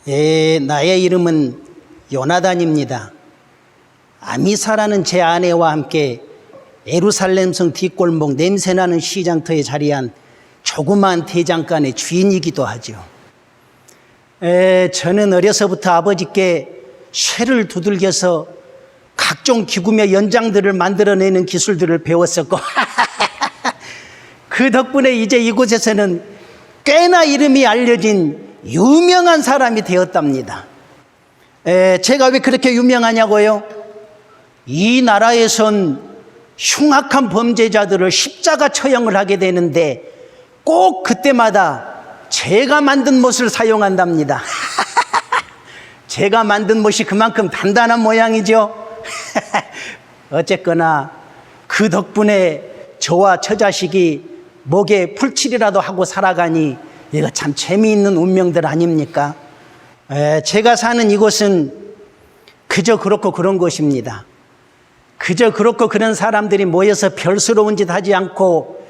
나의 이름은 요나단입니다. 아미사라는 제 아내와 함께 예루살렘성 뒷골목 냄새나는 시장터에 자리한 조그마한 대장간의 주인이기도 하죠. 저는 어려서부터 아버지께 쇠를 두들겨서 각종 기구며 연장들을 만들어내는 기술들을 배웠었고 그 덕분에 이제 이곳에서는 꽤나 이름이 알려진 유명한 사람이 되었답니다. 제가 왜 그렇게 유명하냐고요? 이 나라에선 흉악한 범죄자들을 십자가 처형을 하게 되는데 꼭 그때마다 제가 만든 못을 사용한답니다. 제가 만든 못이 그만큼 단단한 모양이죠. 어쨌거나 그 덕분에 저와 처자식이 목에 풀칠이라도 하고 살아가니 이거 참 재미있는 운명들 아닙니까? 제가 사는 이곳은 그저 그렇고 그런 곳입니다. 그저 그렇고 그런 사람들이 모여서 별스러운 짓 하지 않고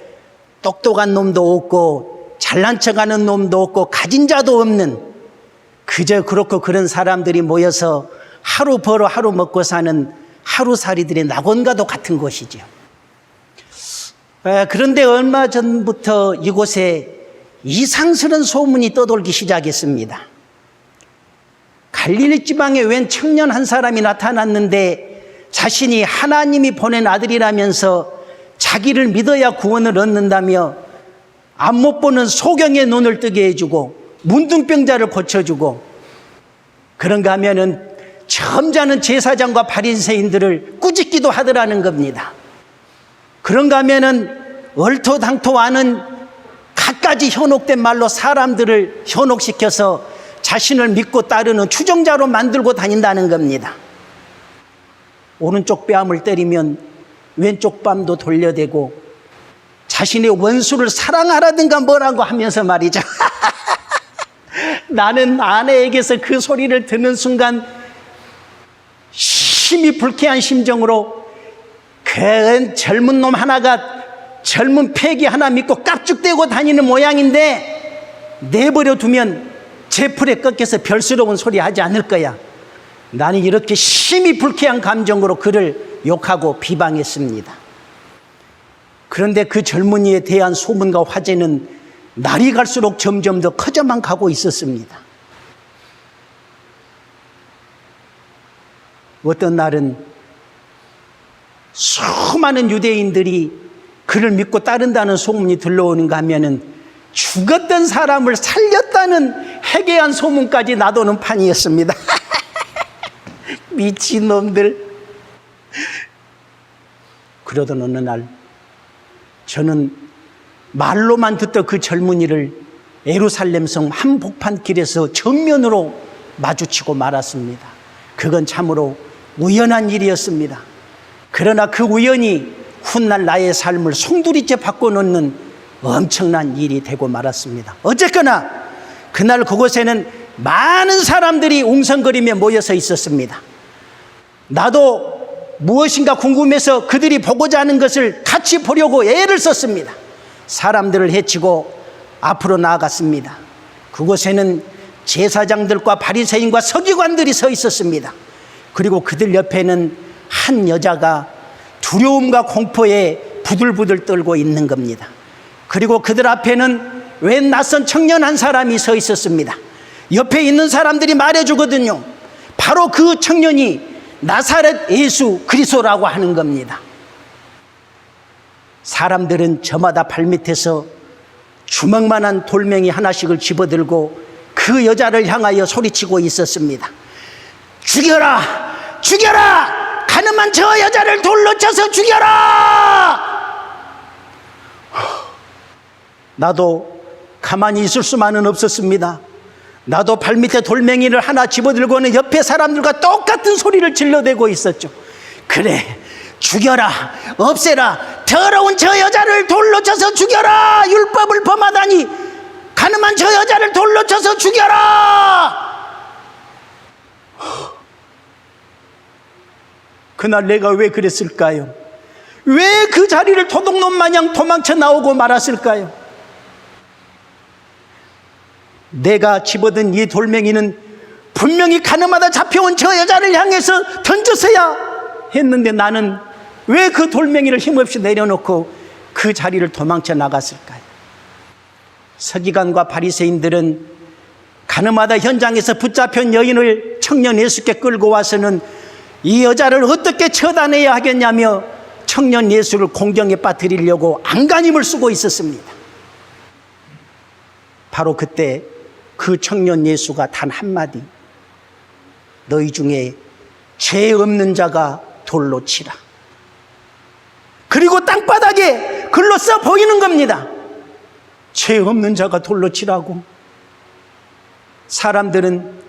똑똑한 놈도 없고 잘난 척하는 놈도 없고 가진 자도 없는 그저 그렇고 그런 사람들이 모여서 하루 벌어 하루 먹고 사는 하루살이들의 낙원과도 같은 곳이죠. 그런데 얼마 전부터 이곳에 이상스러운 소문이 떠돌기 시작했습니다. 갈릴리 지방에 웬 청년 한 사람이 나타났는데 자신이 하나님이 보낸 아들이라면서 자기를 믿어야 구원을 얻는다며 앞 못 보는 소경의 눈을 뜨게 해주고 문둥병자를 고쳐주고 그런가 하면은 점잖은 제사장과 바리새인들을 꾸짖기도 하더라는 겁니다. 그런가 하면은 얼토당토 않은 갖가지 현혹된 말로 사람들을 현혹시켜서 자신을 믿고 따르는 추종자로 만들고 다닌다는 겁니다. 오른쪽 뺨을 때리면 왼쪽 뺨도 돌려대고 자신의 원수를 사랑하라든가 뭐라고 하면서 말이죠. 나는 아내에게서 그 소리를 듣는 순간 심히 불쾌한 심정으로 그 젊은 놈 하나가 젊은 패기 하나 믿고 깝죽대고 다니는 모양인데 내버려 두면 제 풀에 꺾여서 별스러운 소리 하지 않을 거야. 나는 이렇게 심히 불쾌한 감정으로 그를 욕하고 비방했습니다. 그런데 그 젊은이에 대한 소문과 화제는 날이 갈수록 점점 더 커져만 가고 있었습니다. 어떤 날은 수많은 유대인들이 그를 믿고 따른다는 소문이 들러오는가 하면은 죽었던 사람을 살렸다는 해괴한 소문까지 나도는 판이었습니다. 미친놈들. 그러던 어느 날 저는 말로만 듣던 그 젊은이를 예루살렘성 한복판 길에서 정면으로 마주치고 말았습니다. 그건 참으로 우연한 일이었습니다. 그러나 그 우연이 훗날 나의 삶을 송두리째 바꿔놓는 엄청난 일이 되고 말았습니다. 어쨌거나 그날 그곳에는 많은 사람들이 웅성거리며 모여서 있었습니다. 나도 무엇인가 궁금해서 그들이 보고자 하는 것을 같이 보려고 애를 썼습니다. 사람들을 해치고 앞으로 나아갔습니다. 그곳에는 제사장들과 바리새인과 서기관들이 서 있었습니다. 그리고 그들 옆에는 한 여자가 두려움과 공포에 부들부들 떨고 있는 겁니다. 그리고 그들 앞에는 웬 낯선 청년 한 사람이 서 있었습니다. 옆에 있는 사람들이 말해주거든요. 바로 그 청년이 나사렛 예수 그리스도라고 하는 겁니다. 사람들은 저마다 발밑에서 주먹만한 돌멩이 하나씩을 집어들고 그 여자를 향하여 소리치고 있었습니다. 죽여라! 죽여라! 가늠한 저 여자를 돌로 쳐서 죽여라! 나도 가만히 있을 수만은 없었습니다. 나도 발밑에 돌멩이를 하나 집어들고는 옆에 사람들과 똑같은 소리를 질러대고 있었죠. 그래, 죽여라, 없애라, 더러운 저 여자를 돌로 쳐서 죽여라! 율법을 범하다니 가늠한 저 여자를 돌로 쳐서 죽여라! 그날 내가 왜 그랬을까요? 왜 그 자리를 도둑놈 마냥 도망쳐 나오고 말았을까요? 내가 집어든 이 돌멩이는 분명히 가늠하다 잡혀온 저 여자를 향해서 던졌어야 했는데 나는 왜 그 돌멩이를 힘없이 내려놓고 그 자리를 도망쳐 나갔을까요? 서기관과 바리새인들은 가늠하다 현장에서 붙잡힌 여인을 청년 예수께 끌고 와서는 이 여자를 어떻게 처단해야 하겠냐며 청년 예수를 공경에 빠뜨리려고 안간힘을 쓰고 있었습니다. 바로 그때 그 청년 예수가 단 한마디, 너희 중에 죄 없는 자가 돌로 치라. 그리고 땅바닥에 글로 써 보이는 겁니다. 죄 없는 자가 돌로 치라고. 사람들은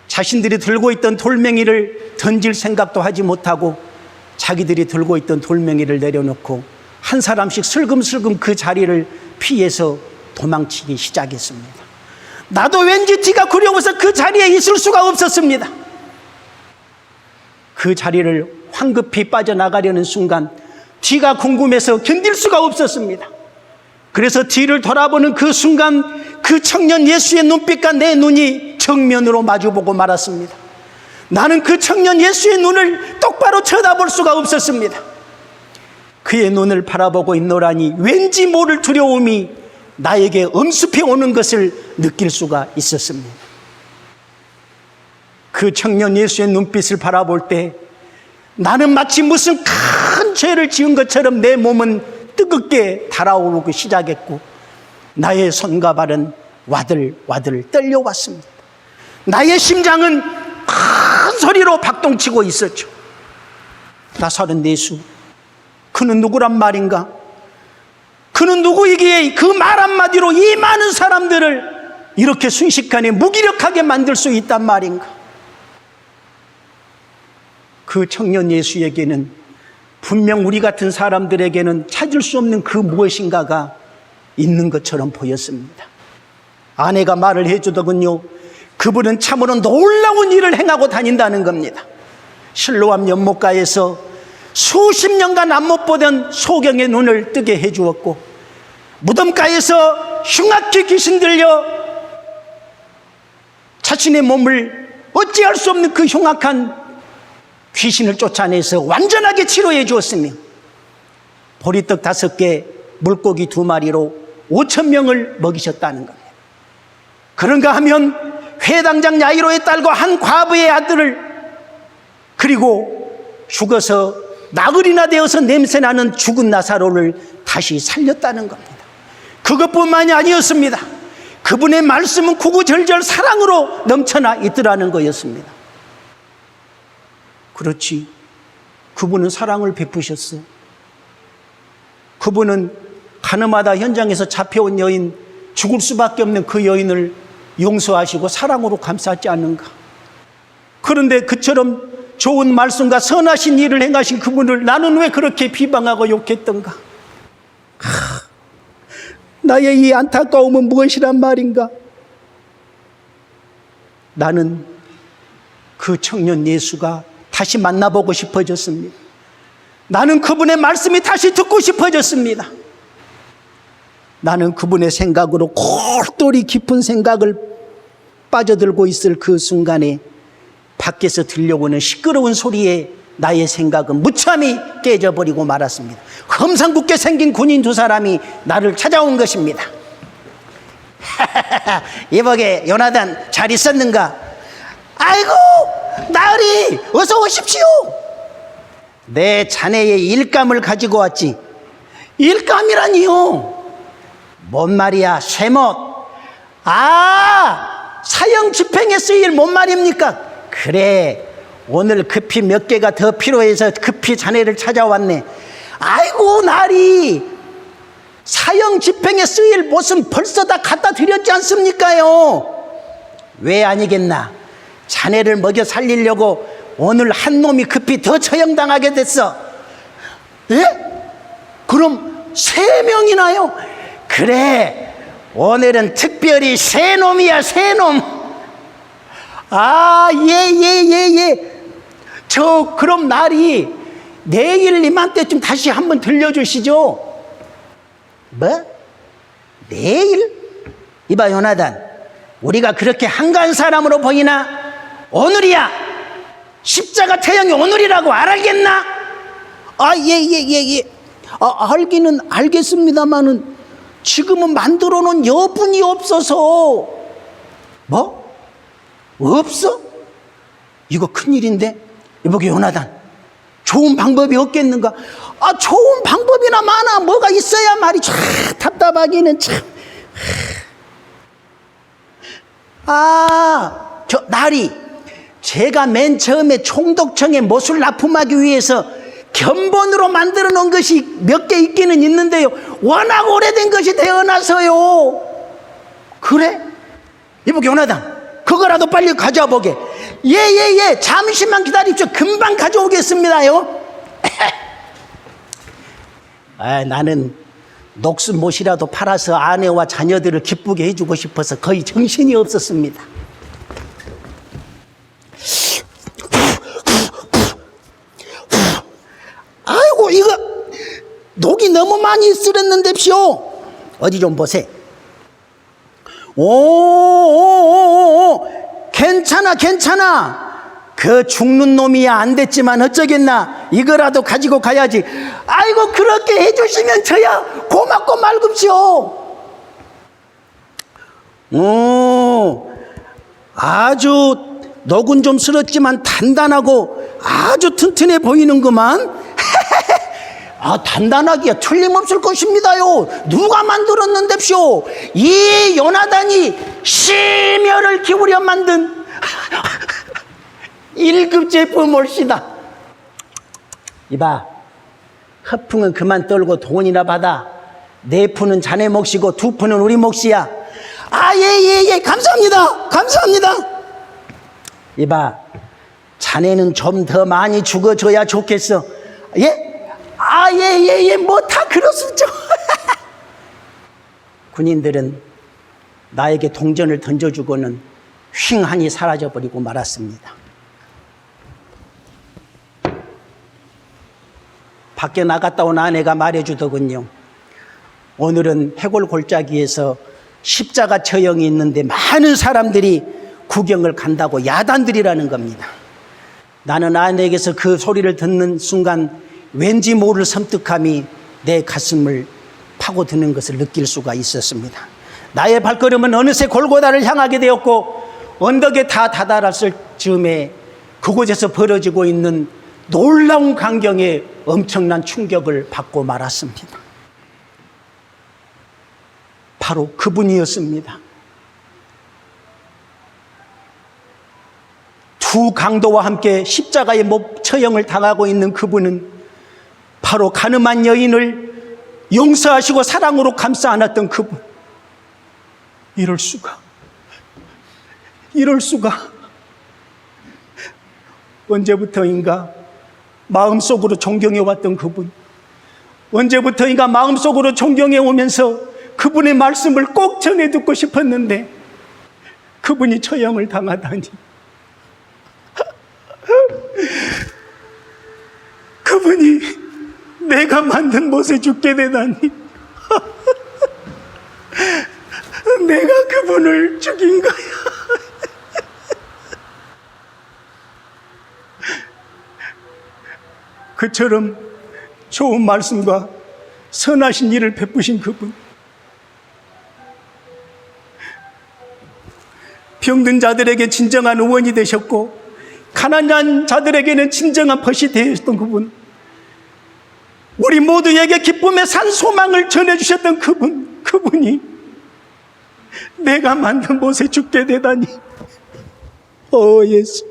자신들이 들고 있던 돌멩이를 던질 생각도 하지 못하고 자기들이 들고 있던 돌멩이를 내려놓고 한 사람씩 슬금슬금 그 자리를 피해서 도망치기 시작했습니다. 나도 왠지 뒤가 구려워서 그 자리에 있을 수가 없었습니다. 그 자리를 황급히 빠져나가려는 순간 뒤가 궁금해서 견딜 수가 없었습니다. 그래서 뒤를 돌아보는 그 순간 그 청년 예수의 눈빛과 내 눈이 정면으로 마주보고 말았습니다. 나는 그 청년 예수의 눈을 똑바로 쳐다볼 수가 없었습니다. 그의 눈을 바라보고 있노라니 왠지 모를 두려움이 나에게 엄습해 오는 것을 느낄 수가 있었습니다. 그 청년 예수의 눈빛을 바라볼 때 나는 마치 무슨 큰 죄를 지은 것처럼 내 몸은 뜨겁게 달아오르기 시작했고 나의 손과 발은 와들와들 떨려왔습니다. 나의 심장은 큰 소리로 박동치고 있었죠. 나사렛 예수, 그는 누구란 말인가? 그는 누구이기에 그 말 한마디로 이 많은 사람들을 이렇게 순식간에 무기력하게 만들 수 있단 말인가? 그 청년 예수에게는 분명 우리 같은 사람들에게는 찾을 수 없는 그 무엇인가가 있는 것처럼 보였습니다. 아내가 말을 해주더군요. 그분은 참으로 놀라운 일을 행하고 다닌다는 겁니다. 실로암 연못가에서 수십 년간 안 못 보던 소경의 눈을 뜨게 해주었고, 무덤가에서 흉악히 귀신 들려 자신의 몸을 어찌할 수 없는 그 흉악한 귀신을 쫓아내서 완전하게 치료해 주었으며, 보리떡 5개, 물고기 2마리로 5,000명을 먹이셨다는 겁니다. 그런가 하면 회당장 야이로의 딸과 한 과부의 아들을, 그리고 죽어서 나흘이나 되어서 냄새나는 죽은 나사로를 다시 살렸다는 겁니다. 그것뿐만이 아니었습니다. 그분의 말씀은 구구절절 사랑으로 넘쳐나 있더라는 거였습니다. 그렇지, 그분은 사랑을 베푸셨어. 그분은 가늠하다 현장에서 잡혀온 여인, 죽을 수밖에 없는 그 여인을 용서하시고 사랑으로 감싸지 않는가? 그런데 그처럼 좋은 말씀과 선하신 일을 행하신 그분을 나는 왜 그렇게 비방하고 욕했던가? 나의 이 안타까움은 무엇이란 말인가? 나는 그 청년 예수가 다시 만나보고 싶어졌습니다. 나는 그분의 말씀이 다시 듣고 싶어졌습니다. 나는 그분의 생각으로 골똘히 깊은 생각을 빠져들고 있을 그 순간에 밖에서 들려오는 시끄러운 소리에 나의 생각은 무참히 깨져버리고 말았습니다. 험상궂게 생긴 군인 2사람이 나를 찾아온 것입니다. 이보게 요나단, 잘 있었는가? 아이고 나으리, 어서 오십시오. 내 자네의 일감을 가지고 왔지. 일감이라니요? 뭔 말이야? 쇠못. 사형 집행에 쓰일 뭔 말입니까? 그래, 오늘 급히 몇 개가 더 필요해서 급히 자네를 찾아왔네. 아이고 나리, 사형 집행에 쓰일 못은 벌써 다 갖다 드렸지 않습니까요? 왜 아니겠나? 자네를 먹여 살리려고 오늘 한 놈이 급히 더 처형당하게 됐어. 예? 그럼 3명이나요? 그래, 오늘은 특별히 3놈이야, 3놈. 예. 그럼 날이 내일 이맘때쯤 다시 한번 들려주시죠. 뭐? 내일? 이봐 요나단, 우리가 그렇게 한가한 사람으로 보이나? 오늘이야. 십자가 태양이 오늘이라고 알겠나? 예. 알기는 알겠습니다만은 지금은 만들어 놓은 여분이 없어서. 뭐? 없어? 이거 큰일인데? 이보게 요나단, 좋은 방법이 없겠는가? 좋은 방법이나 많아. 뭐가 있어야 말이 참 답답하기는 참. 저 나리, 제가 맨 처음에 총독청에 못을 납품하기 위해서 견본으로 만들어 놓은 것이 몇 개 있기는 있는데요, 워낙 오래된 것이 되어나서요. 그래? 이보게 요나단, 그거라도 빨리 가져와 보게. 예, 잠시만 기다립시오. 금방 가져오겠습니다요. 나는 녹슨못이라도 팔아서 아내와 자녀들을 기쁘게 해주고 싶어서 거의 정신이 없었습니다. 아이고, 이거 녹이 너무 많이 쓰렸는데쇼. 어디 좀 보세. 오, 괜찮아. 그 죽는 놈이야 안 됐지만 어쩌겠나. 이거라도 가지고 가야지. 아이고, 그렇게 해주시면 저야 고맙고 말급시오. 아주 녹은 좀 쓸었지만 단단하고 아주 튼튼해 보이는구만. 단단하기야 틀림없을 것입니다요. 누가 만들었는데쇼? 이 요나단이 심혈을 기울여 만든 1급 제품 올시다. 이봐, 허풍은 그만 떨고 돈이나 받아. 네 푼은 자네 몫이고 두 푼은 우리 몫이야. 예, 감사합니다. 이봐, 자네는 좀 더 많이 죽어줘야 좋겠어. 예, 뭐 다 그렇습죠. 군인들은 나에게 동전을 던져주고는 휑하니 사라져버리고 말았습니다. 밖에 나갔다 온 아내가 말해주더군요. 오늘은 해골 골짜기에서 십자가 처형이 있는데 많은 사람들이 구경을 간다고 야단들이라는 겁니다. 나는 아내에게서 그 소리를 듣는 순간 왠지 모를 섬뜩함이 내 가슴을 파고드는 것을 느낄 수가 있었습니다. 나의 발걸음은 어느새 골고다를 향하게 되었고, 언덕에 다 다다랐을 즈음에 그곳에서 벌어지고 있는 놀라운 광경에 엄청난 충격을 받고 말았습니다. 바로 그분이었습니다. 두 강도와 함께 십자가의 처형을 당하고 있는 그분은 바로 가늠한 여인을 용서하시고 사랑으로 감싸 안았던 그분. 이럴 수가. 언제부터인가 마음속으로 존경해왔던 그분, 언제부터인가 마음속으로 존경해오면서 그분의 말씀을 꼭 전해 듣고 싶었는데 그분이 처형을 당하다니. 그분이 내가 만든 못에 죽게 되다니. 내가 그분을 죽인 거야. 그처럼 좋은 말씀과 선하신 일을 베푸신 그분, 병든 자들에게 진정한 의원이 되셨고 가난한 자들에게는 진정한 벗이 되었던 그분, 우리 모두에게 기쁨의 산 소망을 전해주셨던 그분이 내가 만든 못에 죽게 되다니. 예수.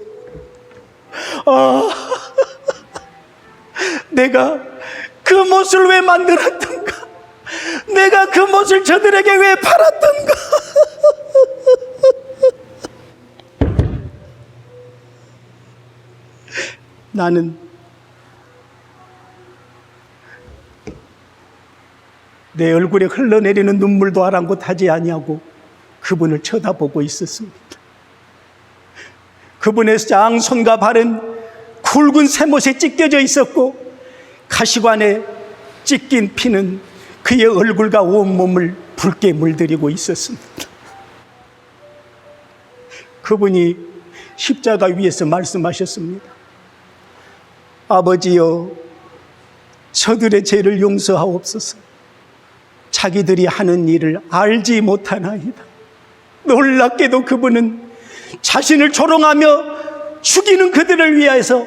내가 그 못을 왜 만들었던가? 내가 그 못을 저들에게 왜 팔았던가? 나는 내 얼굴에 흘러내리는 눈물도 아랑곳하지 아니하고 그분을 쳐다보고 있었습니다. 그분의 양손과 발은 굵은 쇠못에 찢겨져 있었고 가시관에 찢긴 피는 그의 얼굴과 온몸을 붉게 물들이고 있었습니다. 그분이 십자가 위에서 말씀하셨습니다. 아버지여, 저들의 죄를 용서하옵소서. 자기들이 하는 일을 알지 못하나이다. 놀랍게도 그분은 자신을 조롱하며 죽이는 그들을 위하여서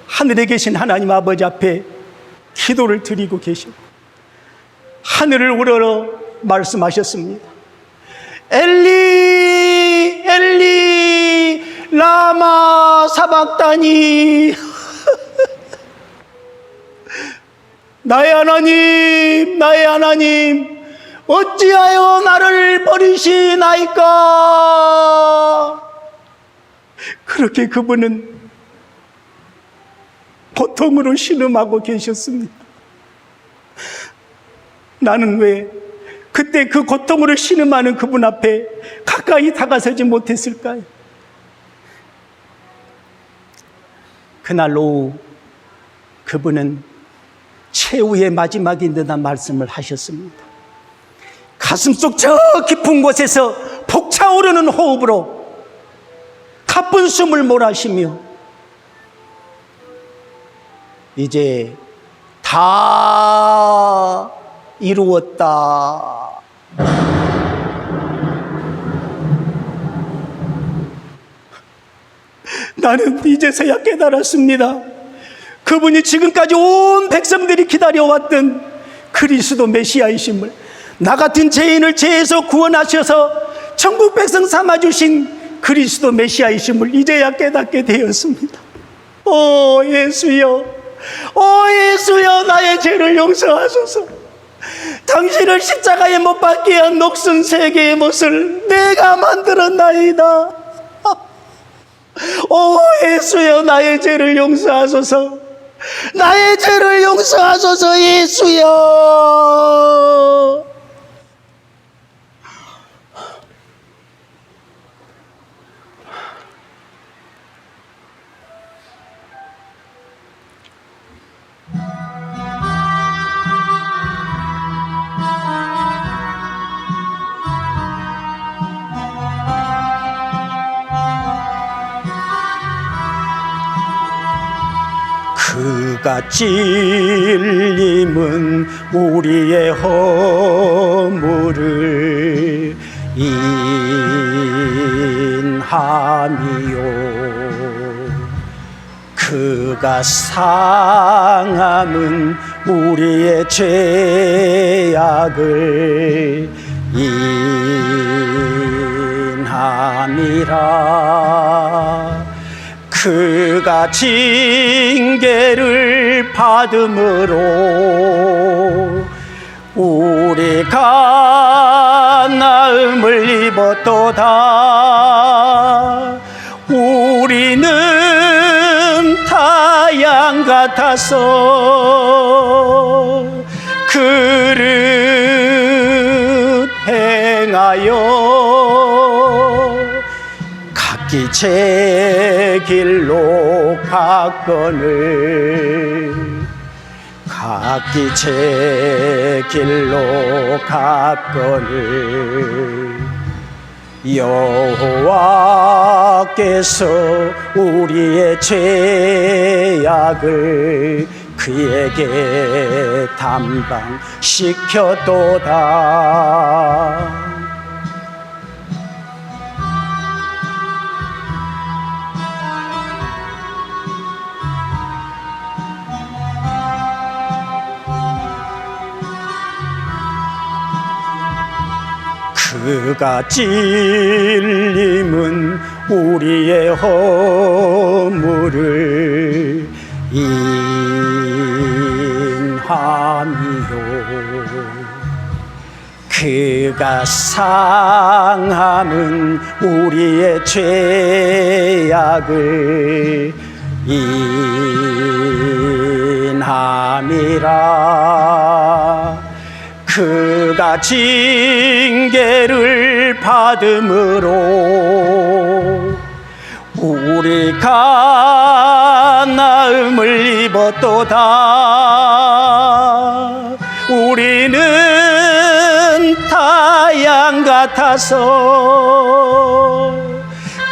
하늘에 계신 하나님 아버지 앞에 기도를 드리고 계시고 하늘을 우러러 말씀하셨습니다. 엘리 엘리 라마 사박다니. 나의 하나님, 나의 하나님, 어찌하여 나를 버리시나이까? 그렇게 그분은 고통으로 신음하고 계셨습니다. 나는 왜 그때 그 고통으로 신음하는 그분 앞에 가까이 다가서지 못했을까요? 그날 오후 그분은 최후의 마지막인 듯한 말씀을 하셨습니다. 가슴속 저 깊은 곳에서 벅차오르는 호흡으로 가쁜 숨을 몰아쉬며 이제 다 이루었다. 나는 이제서야 깨달았습니다. 그분이 지금까지 온 백성들이 기다려왔던 그리스도 메시아이심을, 나 같은 죄인을 죄에서 구원하셔서 천국 백성 삼아주신 그리스도 메시아이심을 이제야 깨닫게 되었습니다. 오 예수여, 오 예수여, 나의 죄를 용서하소서. 당신을 십자가에 못 박게 한 녹슨 세계의 못을 내가 만들었나이다. 오 예수여, 나의 죄를 용서하소서. 나의 죄를 용서하소서. 예수여. 그가 찔림은 우리의 허물을 인함이요, 그가 상함은 우리의 죄악을 인함이라. 그가 징계를 받음으로 우리가 나음을 입었도다. 우리는 타양 같아서 그릇 행하여 각기 제 길로 갔거늘, 각기 제 길로 갔거늘. 여호와께서 우리의 죄악을 그에게 담당시켰도다. 그가 찔림은 우리의 허물을 인함이요, 그가 상함은 우리의 죄악을 인함이라. 그가 징계를 받음으로 우리가 나음을 입었도다. 우리는 타양 같아서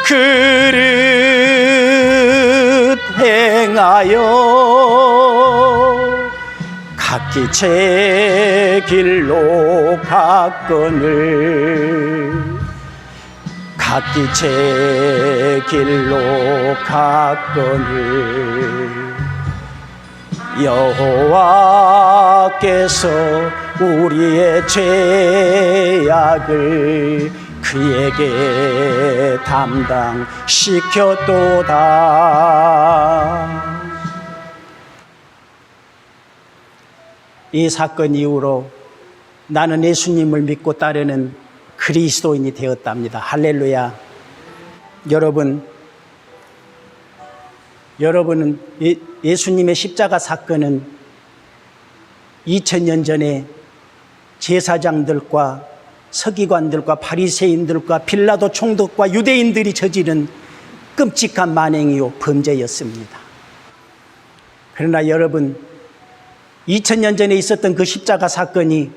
그릇 각기 제 길로 갔거늘 각기 제 길로 갔거늘 여호와께서 우리의 죄악을 그에게 담당시켰도다. 이 사건 이후로 나는 예수님을 믿고 따르는 그리스도인이 되었답니다. 할렐루야. 여러분은 예수님의 십자가 사건은 2000년 전에 제사장들과 서기관들과 바리새인들과 빌라도 총독과 유대인들이 저지른 끔찍한 만행이요 범죄였습니다. 그러나 여러분, 2000년 전에 있었던 그 십자가 사건이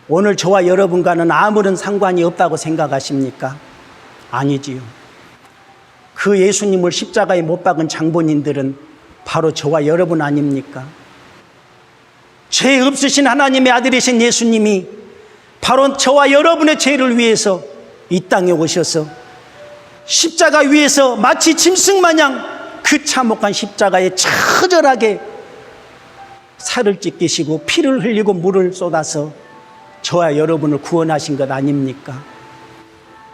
오늘 저와 여러분과는 아무런 상관이 없다고 생각하십니까? 아니지요. 그 예수님을 십자가에 못 박은 장본인들은 바로 저와 여러분 아닙니까? 죄 없으신 하나님의 아들이신 예수님이 바로 저와 여러분의 죄를 위해서 이 땅에 오셔서 십자가 위에서 마치 짐승마냥 그 참혹한 십자가에 처절하게 살을 찢기시고 피를 흘리고 물을 쏟아서 저와 여러분을 구원하신 것 아닙니까?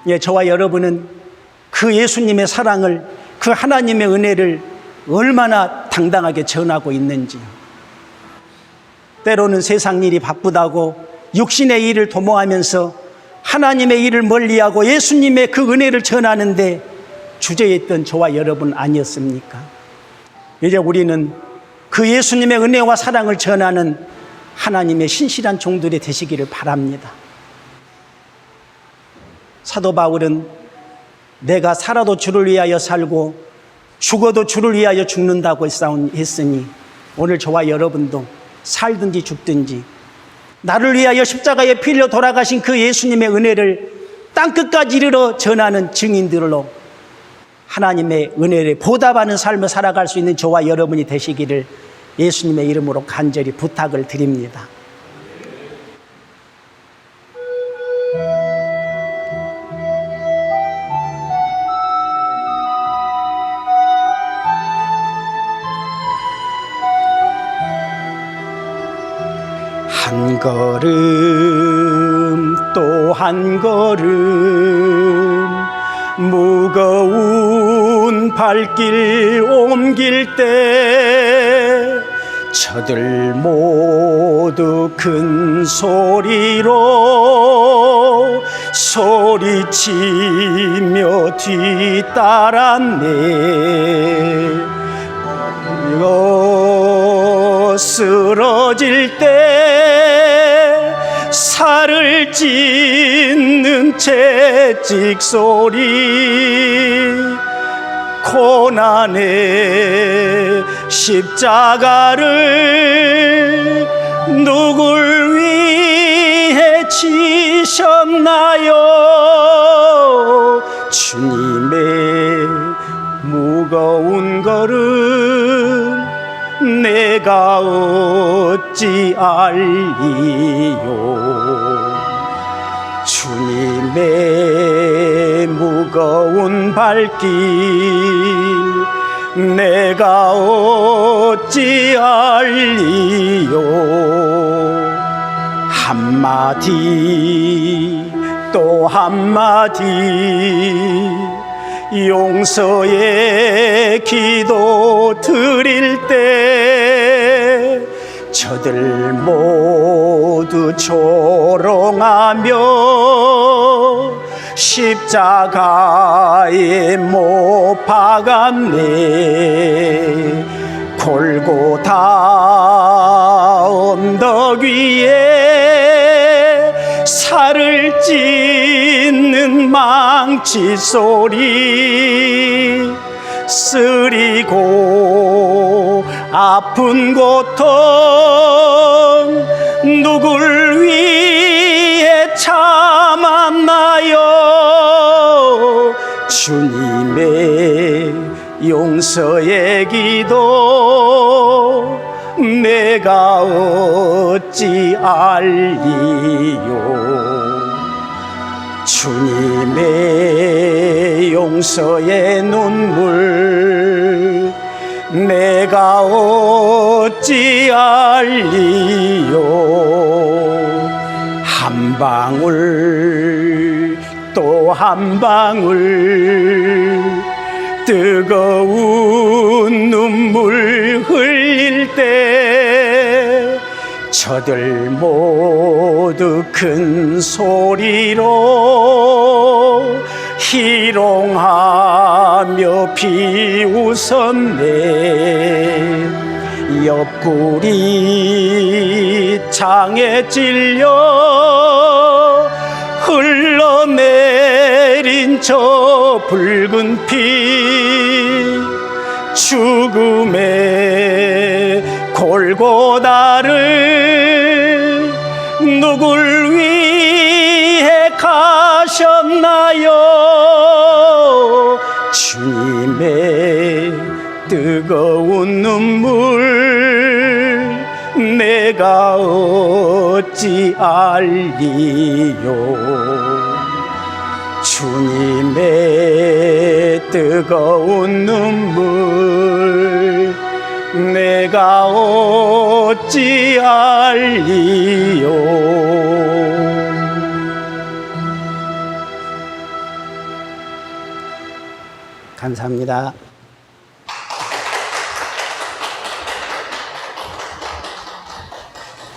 예, 저와 여러분은 그 예수님의 사랑을, 그 하나님의 은혜를 얼마나 당당하게 전하고 있는지요. 때로는 세상 일이 바쁘다고 육신의 일을 도모하면서 하나님의 일을 멀리하고 예수님의 그 은혜를 전하는데 주저했던 저와 여러분 아니었습니까? 이제 우리는 그 예수님의 은혜와 사랑을 전하는 하나님의 신실한 종들이 되시기를 바랍니다. 사도 바울은 내가 살아도 주를 위하여 살고 죽어도 주를 위하여 죽는다고 했으니 오늘 저와 여러분도 살든지 죽든지 나를 위하여 십자가에 피 흘려 돌아가신 그 예수님의 은혜를 땅끝까지 이르러 전하는 증인들로 하나님의 은혜를 보답하는 삶을 살아갈 수 있는 저와 여러분이 되시기를 예수님의 이름으로 간절히 부탁을 드립니다. 한 걸음 또 한 걸음 무거운 발길 옮길 때 저들 모두 큰 소리로 소리치며 뒤따랐네. 쓰러질 때 살을 찢는 채찍 소리 고난의 십자가를 누굴 위해 지셨나요? 주님의 무거운 걸음 내가 어찌 알리요. 주님의 무거운 발길 내가 어찌 알리요. 한마디 또 한마디 용서의 기도 드릴 때 저들 모두 조롱하며 십자가에 못 박았네. 골고다 언덕 위에 살을 찢는 망치 소리 쓰리고 아픈 고통 누굴 위해 참았나요? 주님의 용서의 기도 내가 어찌 알리요. 주님의 용서의 눈물 내가 어찌 알리요. 한 방울 또 한 방울 뜨거운 눈물 흘릴 때 저들 모두 큰 소리로 희롱하며 비웃었네. 옆구리 창에 찔려 흘러내린 저 붉은 피 죽음의 골고다를 누굴 위해 가셨나요? 주님의 뜨거운 눈물 내가 어찌 알리요. 주님의 뜨거운 눈물 내가 어찌 알리요. 감사합니다.